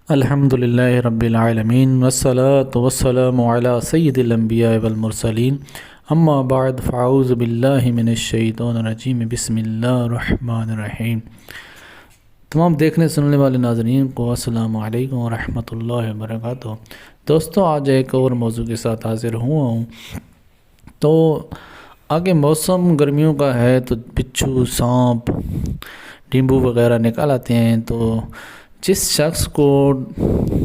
الحمد للہ رب العالمین والصلاة والسلام علی سید الانبیاء والمرسلین اما بعد فاعوذ باللہ من الشیطان الرجیم بسم اللہ الرحمن الرحیم۔ تمام دیکھنے سننے والے ناظرین کو السلام علیکم ورحمۃ اللہ وبرکاتہ۔ دوستو، آج ایک اور موضوع کے ساتھ حاضر ہوا ہوں۔ تو آگے موسم گرمیوں کا ہے تو بچھو، سانپ، ڈینبو وغیرہ نکل آتے ہیں۔ تو جس شخص کو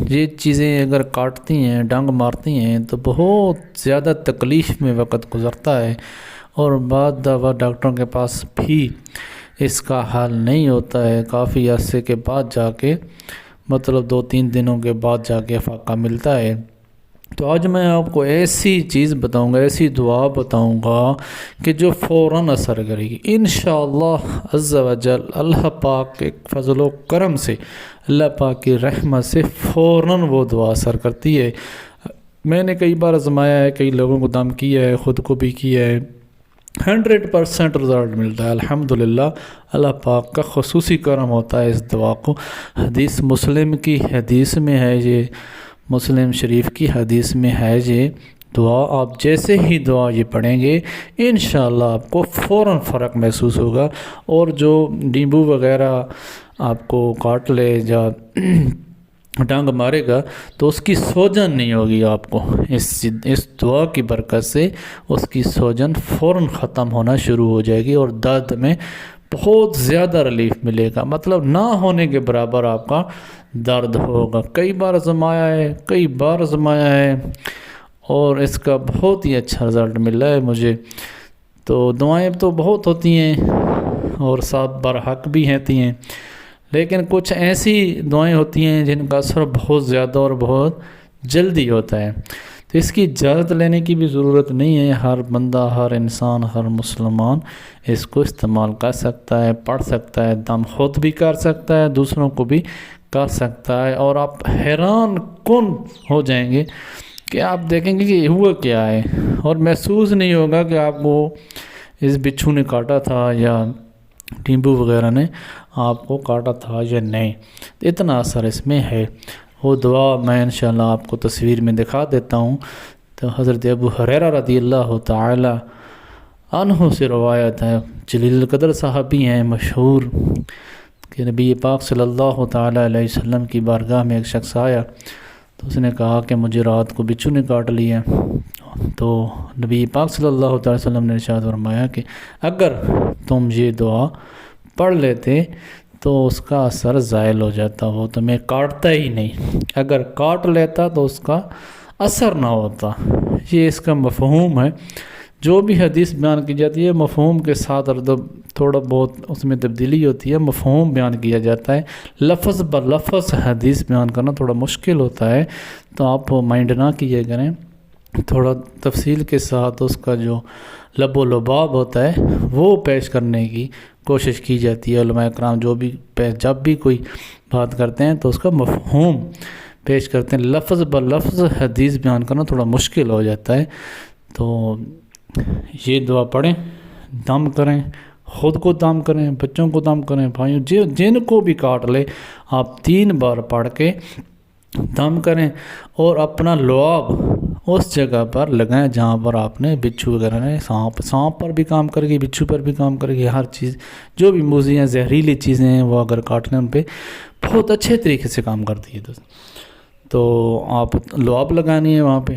یہ چیزیں اگر کاٹتی ہیں، ڈنگ مارتی ہیں، تو بہت زیادہ تکلیف میں وقت گزرتا ہے، اور بعد دفعہ ڈاکٹروں کے پاس بھی اس کا حل نہیں ہوتا ہے۔ کافی عرصے کے بعد جا کے، مطلب 2-3 دنوں کے بعد جا کے فائدہ ملتا ہے۔ تو آج میں آپ کو ایسی چیز بتاؤں گا، ایسی دعا بتاؤں گا کہ جو فوراً اثر کرے گی انشاءاللہ عز و جل۔ اللہ پاک کے فضل و کرم سے، اللہ پاک کی رحمت سے فوراً وہ دعا اثر کرتی ہے۔ میں نے کئی بار آزمایا ہے، کئی لوگوں کو دم کیا ہے، خود کو بھی کیا ہے، 100% رزلٹ ملتا ہے الحمدللہ۔ اللہ پاک کا خصوصی کرم ہوتا ہے اس دعا کو۔ حدیث مسلم کی حدیث میں ہے، یہ مسلم شریف کی حدیث میں ہے یہ دعا۔ آپ جیسے ہی دعا یہ پڑھیں گے انشاءاللہ آپ کو فوراً فرق محسوس ہوگا، اور جو ڈینبو وغیرہ آپ کو کاٹ لے یا ڈانگ مارے گا تو اس کی سوجن نہیں ہوگی آپ کو۔ اس دعا کی برکت سے اس کی سوجن فوراً ختم ہونا شروع ہو جائے گی، اور درد میں بہت زیادہ ریلیف ملے گا، مطلب نہ ہونے کے برابر آپ کا درد ہوگا۔ کئی بار آزمایا ہے اور اس کا بہت ہی اچھا رزلٹ ملا ہے مجھے۔ تو دعائیں تو بہت ہوتی ہیں اور ساتھ برحق بھی ہوتی ہیں، لیکن کچھ ایسی دعائیں ہوتی ہیں جن کا اثر بہت زیادہ اور بہت جلدی ہوتا ہے۔ تو اس کی اجازت لینے کی بھی ضرورت نہیں ہے، ہر بندہ، ہر انسان، ہر مسلمان اس کو استعمال کر سکتا ہے، پڑھ سکتا ہے، دم خود بھی کر سکتا ہے، دوسروں کو بھی کر سکتا ہے، اور آپ حیران کن ہو جائیں گے کہ آپ دیکھیں گے کہ ہوا کیا ہے، اور محسوس نہیں ہوگا کہ آپ کو اس بچھو نے کاٹا تھا یا ڈینبو وغیرہ نے آپ کو کاٹا تھا یا نہیں۔ اتنا اثر اس میں ہے۔ وہ دعا میں انشاءاللہ آپ کو تصویر میں دکھا دیتا ہوں۔ تو حضرت ابو ہریرہ رضی اللہ تعالی عنہ سے روایت ہے، جلیل القدر صحابی ہیں مشہور، کہ نبی پاک صلی اللہ تعالی علیہ وسلم کی بارگاہ میں ایک شخص آیا، تو اس نے کہا کہ مجھے رات کو بچھو نے کاٹ لیا۔ تو نبی پاک صلی اللہ تعالی وسلم نے ارشاد فرمایا کہ اگر تم یہ دعا پڑھ لیتے تو اس کا اثر زائل ہو جاتا، وہ تمہیں کاٹتا ہی نہیں، اگر کاٹ لیتا تو اس کا اثر نہ ہوتا۔ یہ اس کا مفہوم ہے۔ جو بھی حدیث بیان کی جاتی ہے مفہوم کے ساتھ، تھوڑا بہت اس میں تبدیلی ہوتی ہے، مفہوم بیان کیا جاتا ہے، لفظ بلفظ حدیث بیان کرنا تھوڑا مشکل ہوتا ہے، تو آپ مائنڈ نہ کیے کریں، تھوڑا تفصیل کے ساتھ اس کا جو لب و لباب ہوتا ہے وہ پیش کرنے کی کوشش کی جاتی ہے۔ علماء کرام جب بھی کوئی بات کرتے ہیں تو اس کا مفہوم پیش کرتے ہیں، لفظ بلفظ حدیث بیان کرنا تھوڑا مشکل ہو جاتا ہے۔ تو یہ دعا پڑھیں، دم کریں، خود کو دم کریں، بچوں کو دم کریں، بھائیوں جن کو بھی کاٹ لے آپ 3 بار پڑھ کے دم کریں، اور اپنا لعاب اس جگہ پر لگائیں جہاں پر آپ نے بچھو وغیرہ نے، سانپ پر بھی کام کرے گی، بچھو پر بھی کام کرے گی، ہر چیز جو بھی موذی ہیں، زہریلی چیزیں ہیں، وہ اگر کاٹ لیں ان پہ بہت اچھے طریقے سے کام کرتی ہے۔ تو آپ لعاب لگانی ہے وہاں پہ،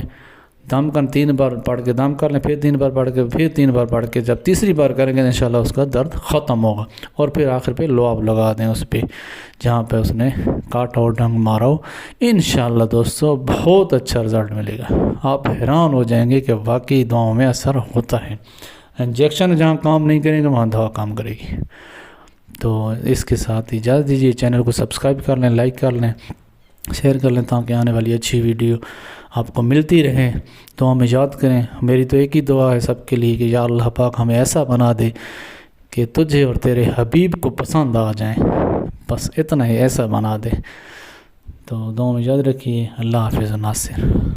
دم کر 3 بار پڑھ کے دم کر لیں، پھر 3 بار پڑھ کے، پھر 3 بار پڑھ کے، جب تیسری بار کریں گے انشاءاللہ اس کا درد ختم ہوگا، اور پھر آخر پہ لعاب لگا دیں اس پہ جہاں پہ اس نے کاٹا ہو، ڈنگ مارا ہو۔ انشاءاللہ دوستو بہت اچھا رزلٹ ملے گا، آپ حیران ہو جائیں گے کہ واقعی دعاؤں میں اثر ہوتا ہے۔ انجیکشن جہاں کام نہیں کرے گا وہاں دعا کام کرے گی۔ تو اس کے ساتھ اجازت دیجیے، چینل کو سبسکرائب کر لیں، لائک کر لیں، شیئر کر لیں، تاکہ آنے والی اچھی ویڈیو آپ کو ملتی رہے۔ تو ہمیں یاد کریں، میری تو ایک ہی دعا ہے سب کے لیے کہ یا اللہ پاک ہمیں ایسا بنا دے کہ تجھے اور تیرے حبیب کو پسند آ جائیں، بس اتنا ہی، ایسا بنا دے۔ تو دعا میں یاد رکھیے۔ اللہ حافظ و ناصر۔